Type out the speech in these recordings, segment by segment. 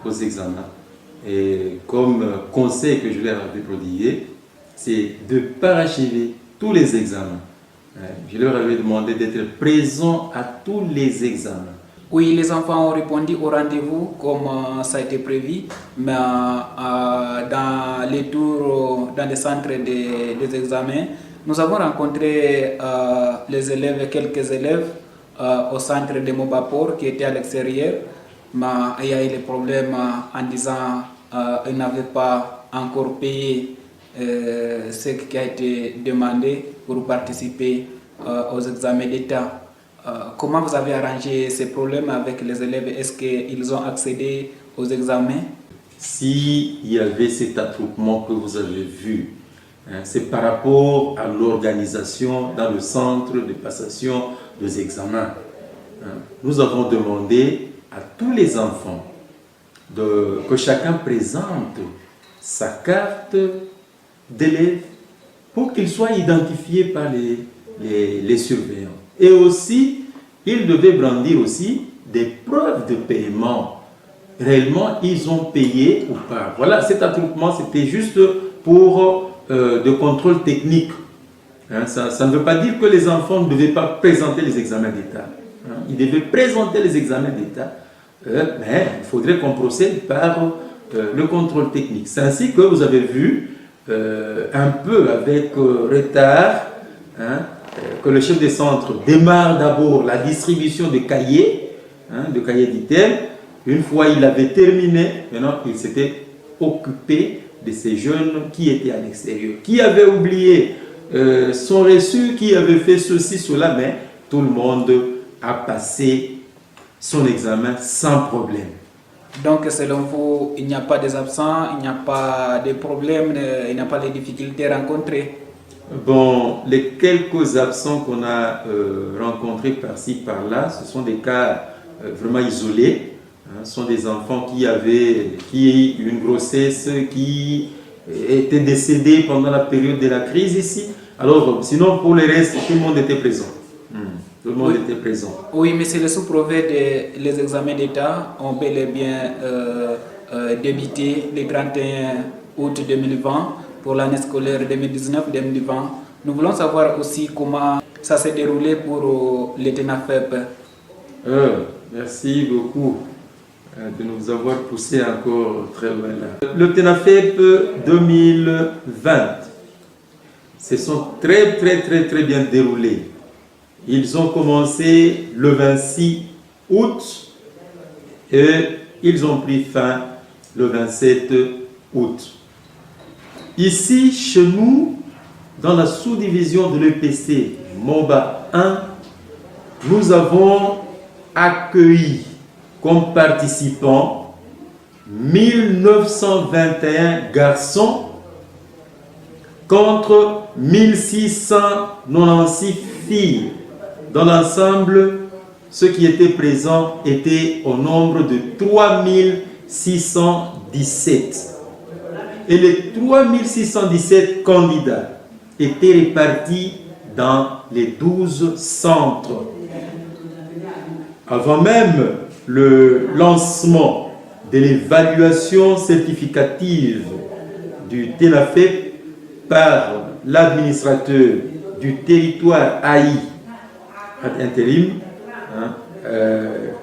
aux examens. Et comme conseil que je leur avais prodigué, c'est de parachever tous les examens. Je leur avais demandé d'être présents à tous les examens. Oui, les enfants ont répondu au rendez-vous comme ça a été prévu, mais dans les tours, dans les centres des examens, nous avons rencontré les élèves, quelques élèves au centre de Mobapor qui étaient à l'extérieur, mais il y a eu des problèmes en disant qu'ils n'avaient pas encore payé ce qui a été demandé pour participer aux examens d'État. Comment vous avez arrangé ces problèmes avec les élèves? Est-ce qu'ils ont accédé aux examens? S'il y avait cet attroupement que vous avez vu, c'est par rapport à l'organisation dans le centre de passation des examens. Nous avons demandé à tous les enfants que chacun présente sa carte d'élève pour qu'il soit identifié par les surveillants. Et aussi, ils devaient brandir aussi des preuves de paiement. Réellement, ils ont payé ou pas. Voilà, cet attroupement, c'était juste pour de contrôle technique. Ça ne veut pas dire que les enfants ne devaient pas présenter les examens d'État. Ils devaient présenter les examens d'État, mais il faudrait qu'on procède par le contrôle technique. C'est ainsi que vous avez vu, un peu avec retard, que le chef de centre démarre d'abord la distribution de cahiers d'items. Une fois il avait terminé, maintenant il s'était occupé de ces jeunes qui étaient à l'extérieur, qui avaient oublié son reçu, qui avaient fait ceci, cela, mais tout le monde a passé son examen sans problème. Donc selon vous, il n'y a pas des absents, il n'y a pas de problèmes, il n'y a pas de difficultés rencontrées? Bon, les quelques absents qu'on a rencontrés par-ci, par-là, ce sont des cas vraiment isolés. Ce sont des enfants qui eu une grossesse, qui étaient décédés pendant la période de la crise ici. Alors, sinon, pour le reste, tout le monde était présent. Tout le monde était présent. Oui, mais c'est le sous-préfet des examens d'État ont bel et bien débuté le 31 août 2020 pour l'année scolaire 2019-2020. Nous voulons savoir aussi comment ça s'est déroulé pour le TENAFEP. Merci beaucoup de nous avoir poussé encore très loin là. Le TENAFEP 2020 se sont très bien déroulés. Ils ont commencé le 26 août et ils ont pris fin le 27 août. Ici, chez nous, dans la sous-division de l'EPC MOBA 1, nous avons accueilli comme participants 1921 garçons contre 1696 filles. Dans l'ensemble, ceux qui étaient présents étaient au nombre de 3617. Et les 3617 candidats étaient répartis dans les 12 centres. Avant même le lancement de l'évaluation certificative du TENAFEP par l'administrateur du territoire AI ad intérim,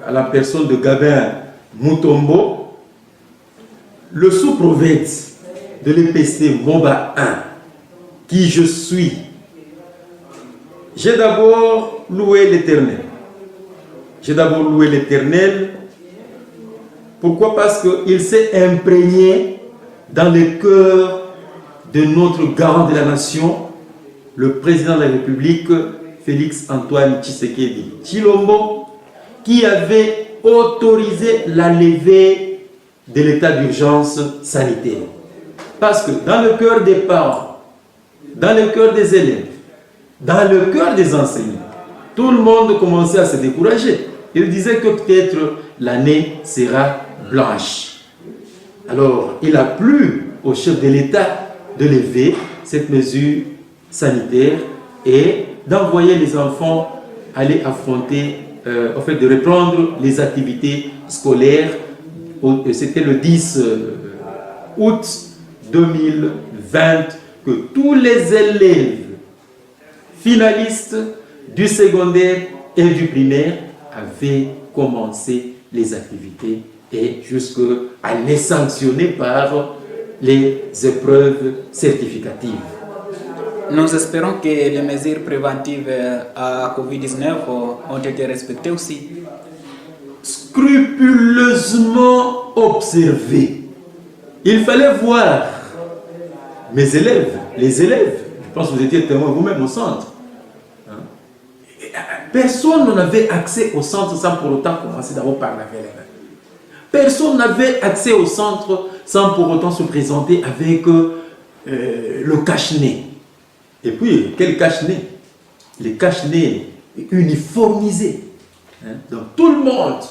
à la personne de Gabin Mutombo, le sous-prophète de l'EPC MOBA 1, qui je suis, j'ai d'abord loué l'Éternel. Pourquoi? Parce qu'il s'est imprégné dans le cœur de notre garant de la nation, le président de la République, Félix Antoine Tshisekedi Tshilombo, qui avait autorisé la levée de l'état d'urgence sanitaire. Parce que dans le cœur des parents, dans le cœur des élèves, dans le cœur des enseignants, tout le monde commençait à se décourager. Il disait que peut-être l'année sera blanche. Alors, il a plu au chef de l'État de lever cette mesure sanitaire et d'envoyer les enfants aller affronter, de reprendre les activités scolaires c'était le 10 août 2020 que tous les élèves finalistes du secondaire et du primaire avaient commencé les activités et jusqu'à les sanctionner par les épreuves certificatives. Nous espérons que les mesures préventives à Covid-19 ont été respectées aussi. Scrupuleusement observées. Il fallait voir mes élèves, les élèves, je pense que vous étiez témoin vous-même au centre. Personne n'avait accès au centre sans pour autant commencer d'abord par laver les mains. Personne n'avait accès au centre sans pour autant se présenter avec le cache-nez. Et puis, quel cache-nez? Les cache-nez uniformisés. Donc tout le monde,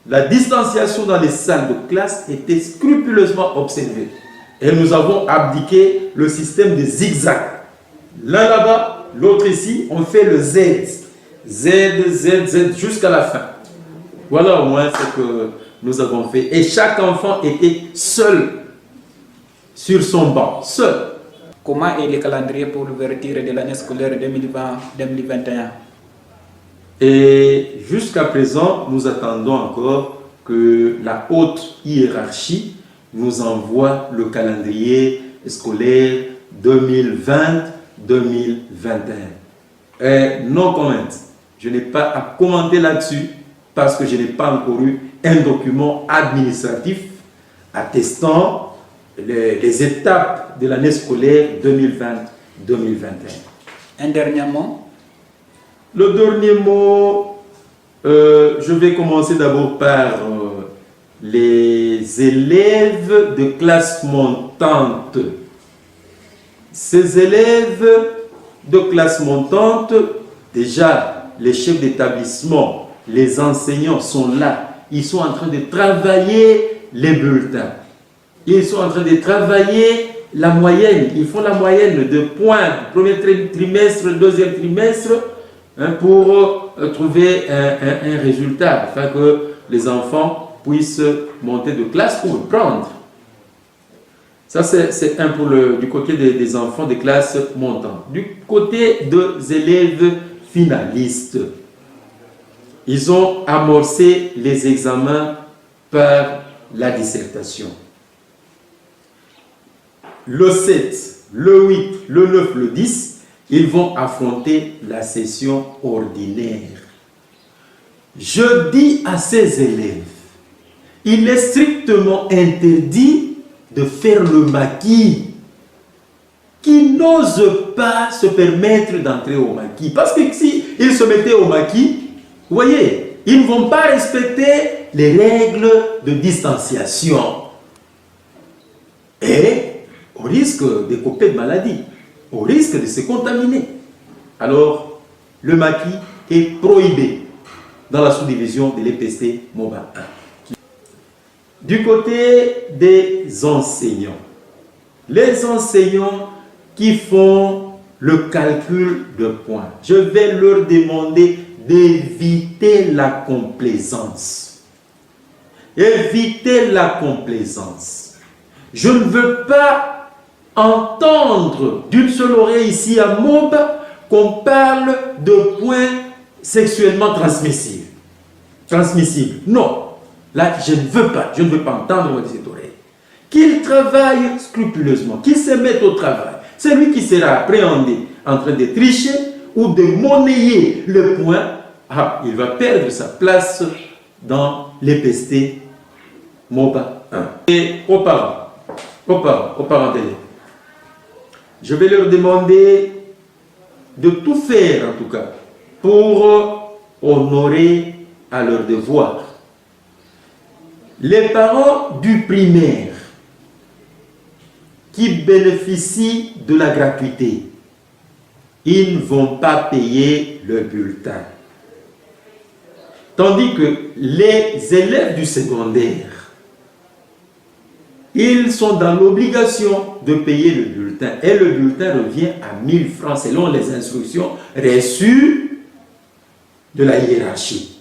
la distanciation dans les salles de classe était scrupuleusement observée. Et nous avons abdiqué le système de zigzag. L'un là-bas, l'autre ici, on fait le Z. Z, Z, Z jusqu'à la fin. Voilà au moins ce que nous avons fait. Et chaque enfant était seul sur son banc, seul. Comment est le calendrier pour l'ouverture de l'année scolaire 2020-2021? Et jusqu'à présent, nous attendons encore que la haute hiérarchie nous envoie le calendrier scolaire 2020-2021. No comment. Je n'ai pas à commenter là-dessus parce que je n'ai pas encore eu un document administratif attestant les étapes de l'année scolaire 2020-2021. Un dernier mot? Le dernier mot, je vais commencer d'abord par les élèves de classe montante. Ces élèves de classe montante, déjà les chefs d'établissement, les enseignants sont là. Ils sont en train de travailler les bulletins. Ils sont en train de travailler la moyenne. Ils font la moyenne de points, premier trimestre, deuxième trimestre, pour trouver un résultat, afin que les enfants puissent monter de classe pour le prendre. Ça, c'est un pour du côté des enfants de classe montante. Du côté des élèves finalistes, ils ont amorcé les examens par la dissertation. Le 7, le 8, le 9, le 10, ils vont affronter la session ordinaire. Je dis à ces élèves, il est strictement interdit de faire le maquis, qui n'osent pas se permettre d'entrer au maquis. Parce que si ils se mettaient au maquis, vous voyez, ils ne vont pas respecter les règles de distanciation. Et au risque de couper de maladie, au risque de se contaminer. Alors, le maquis est prohibé dans la sous-division de l'EPC MOBA 1. Du côté des enseignants, les enseignants qui font le calcul de points, je vais leur demander d'éviter la complaisance. Éviter la complaisance. Je ne veux pas entendre d'une seule oreille ici à Mob qu'on parle de points sexuellement transmissibles. Non. Là, je ne veux pas entendre de cette oreille. Qu'il travaille scrupuleusement, qu'il se mette au travail. Celui qui sera appréhendé en train de tricher ou de monnayer le point, il va perdre sa place dans l'EPST MOBA 1. Et aux parents d'élèves, je vais leur demander de tout faire en tout cas pour honorer à leurs devoirs. Les parents du primaire qui bénéficient de la gratuité, ils ne vont pas payer le bulletin. Tandis que les élèves du secondaire, ils sont dans l'obligation de payer le bulletin. Et le bulletin revient à 1000 francs selon les instructions reçues de la hiérarchie.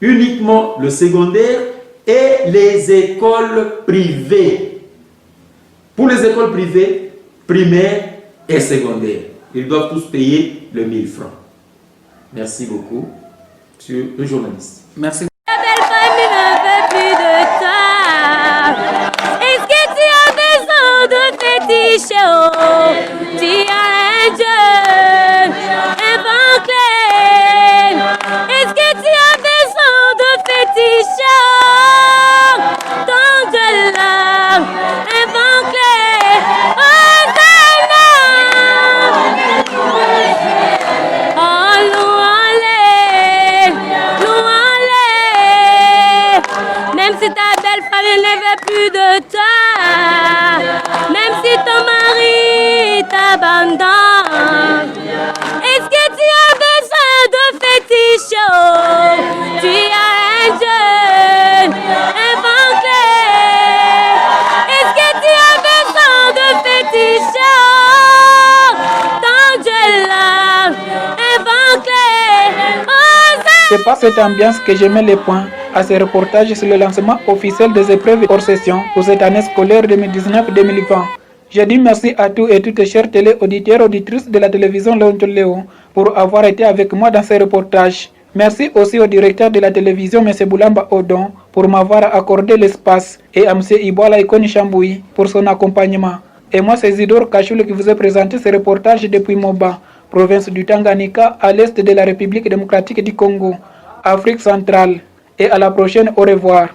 Uniquement le secondaire et les écoles privées. Pour les écoles privées, primaires et secondaires, ils doivent tous payer le 1000 francs. Merci beaucoup, monsieur le journaliste. Merci. La belle famille ne veut plus de toi. Est-ce que tu as besoin de fétiche? Tu as un Dieu, un vent clair. Est-ce que tu as besoin de fétiche? Ton Dieu là, un vent clair. Hosanna. Oh, louons-les, louons-les. Même si ta belle famille ne veut plus de toi, même si ton mari t'abandonne, est-ce que tu as besoin de fétiche? Tu as un Dieu, un vent clair. Est-ce que tu as besoin de fétiche? Ton Dieu là, un vent clair. C'est pas cette ambiance que je mets les points à ce reportage sur le lancement officiel des épreuves hors session pour cette année scolaire 2019-2020. Je dis merci à tous et toutes chers télé-auditeurs et auditrices de la télévision Léon Léo pour avoir été avec moi dans ce reportage. Merci aussi au directeur de la télévision, M. Boulamba Odon, pour m'avoir accordé l'espace et à M. Iboala Ikoni Chamboui pour son accompagnement. Et moi, c'est Zidore Kachoul qui vous ai présenté ce reportage depuis Moba, province du Tanganyika, à l'est de la République démocratique du Congo, Afrique centrale. Et à la prochaine, au revoir.